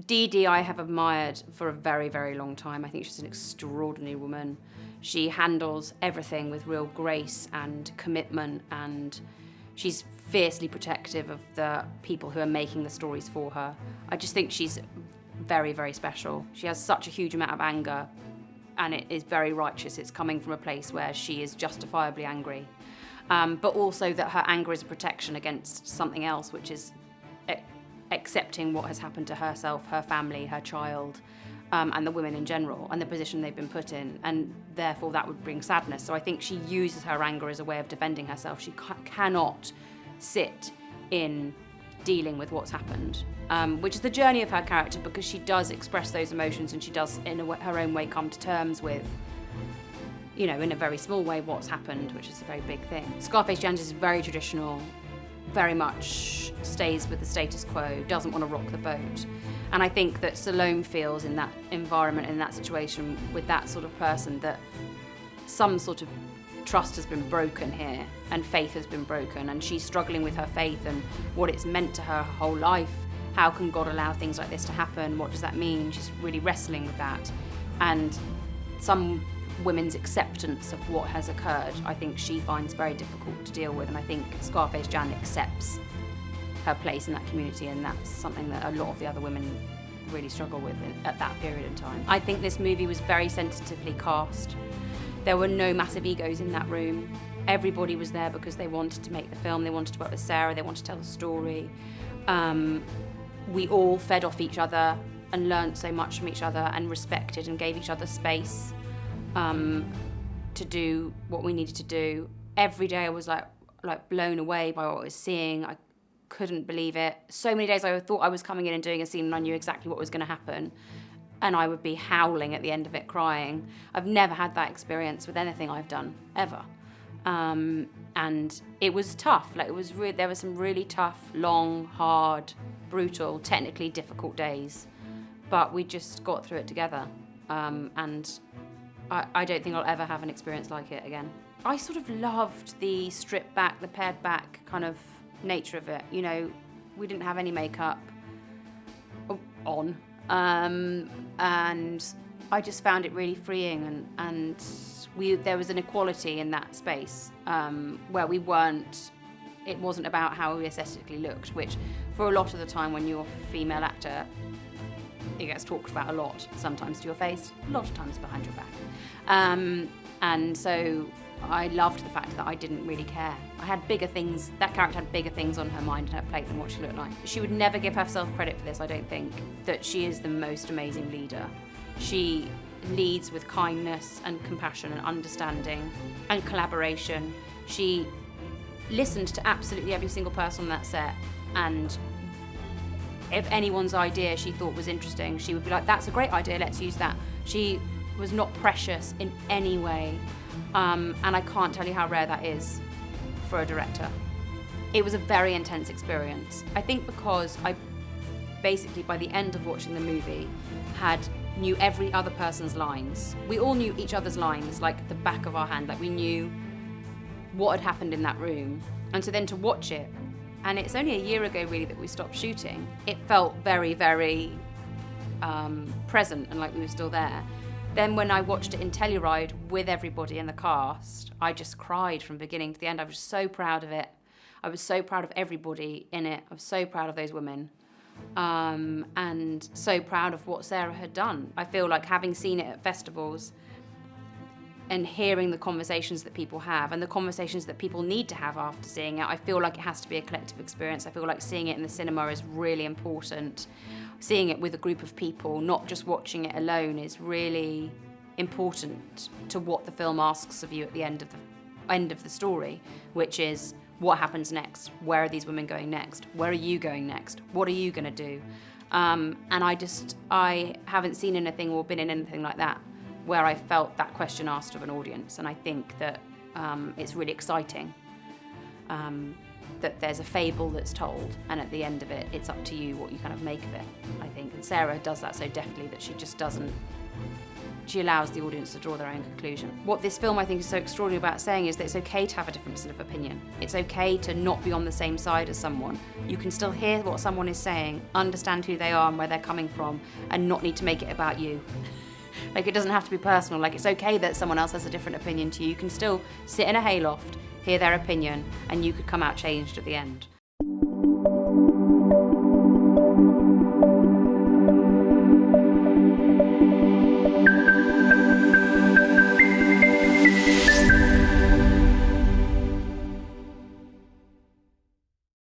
Dee Dee I have admired for a very, very long time. I think she's an extraordinary woman. She handles everything with real grace and commitment, and she's fiercely protective of the people who are making the stories for her. I just think she's very, very special. She has such a huge amount of anger, and it is very righteous. It's coming from a place where she is justifiably angry. But also that her anger is a protection against something else, which is accepting what has happened to herself, her family, her child, and the women in general, and the position they've been put in, and therefore that would bring sadness. So I think she uses her anger as a way of defending herself. She cannot sit in dealing with what's happened, which is the journey of her character, because she does express those emotions, and she does, in her own way, come to terms with, you know, in a very small way, what's happened, which is a very big thing. Scarface Janice is very traditional, very much stays with the status quo, doesn't want to rock the boat. And I think that Salome feels in that environment, in that situation, with that sort of person, that some sort of trust has been broken here, and faith has been broken, and she's struggling with her faith and what it's meant to her whole life. How can God allow things like this to happen? What does that mean? She's really wrestling with that. And some women's acceptance of what has occurred, I think she finds very difficult to deal with, and I think Scarface Jan accepts her place in that community, and that's something that a lot of the other women really struggle with at that period in time. I think this movie was very sensitively cast. There were no massive egos in that room. Everybody was there because they wanted to make the film, they wanted to work with Sarah, they wanted to tell the story. We all fed off each other and learnt so much from each other, and respected and gave each other space to do what we needed to do. Every day I was like blown away by what I was seeing. I couldn't believe it. So many days I thought I was coming in and doing a scene and I knew exactly what was going to happen, and I would be howling at the end of it, crying. I've never had that experience with anything I've done, ever. And it was tough. Like, it was there were some really tough, long, hard, brutal, technically difficult days, but we just got through it together. And I don't think I'll ever have an experience like it again. I sort of loved the stripped back, the pared back kind of nature of it. You know, we didn't have any makeup on, and I just found it really freeing, and there was an equality in that space, where it wasn't about how we aesthetically looked, which for a lot of the time when you're a female actor, it gets talked about a lot, sometimes to your face, a lot of times behind your back. And so I loved the fact that I didn't really care. I had bigger things, that character had bigger things on her mind and her plate than what she looked like. She would never give herself credit for this, I don't think, that she is the most amazing leader. She leads with kindness and compassion and understanding and collaboration. She listened to absolutely every single person on that set, and if anyone's idea she thought was interesting, she would be like, that's a great idea, let's use that. She was not precious in any way, and I can't tell you how rare that is for a director. It was a very intense experience. I think because I basically, by the end of watching the movie, knew every other person's lines. We all knew each other's lines like the back of our hand, like we knew what had happened in that room. And so then to watch it, and it's only a year ago really that we stopped shooting, it felt very, very present and like we were still there. Then when I watched it in Telluride with everybody in the cast, I just cried from beginning to the end. I was so proud of it. I was so proud of everybody in it. I was so proud of those women. And so proud of what Sarah had done. I feel like, having seen it at festivals and hearing the conversations that people have and the conversations that people need to have after seeing it, I feel like it has to be a collective experience. I feel like seeing it in the cinema is really important. Seeing it with a group of people, not just watching it alone, is really important to what the film asks of you at the end of the story, which is, what happens next? Where are these women going next? Where are you going next? What are you going to do? And I haven't seen anything or been in anything like that where I felt that question asked of an audience. And I think that it's really exciting that there's a fable that's told, and at the end of it, it's up to you what you kind of make of it, I think. And Sarah does that so deftly that she just doesn't she allows the audience to draw their own conclusion. What this film, I think, is so extraordinary about saying is that it's okay to have a difference of opinion. It's okay to not be on the same side as someone. You can still hear what someone is saying, understand who they are and where they're coming from, and not need to make it about you. Like, it doesn't have to be personal. Like, it's okay that someone else has a different opinion to you. You can still sit in a hayloft, hear their opinion, and you could come out changed at the end.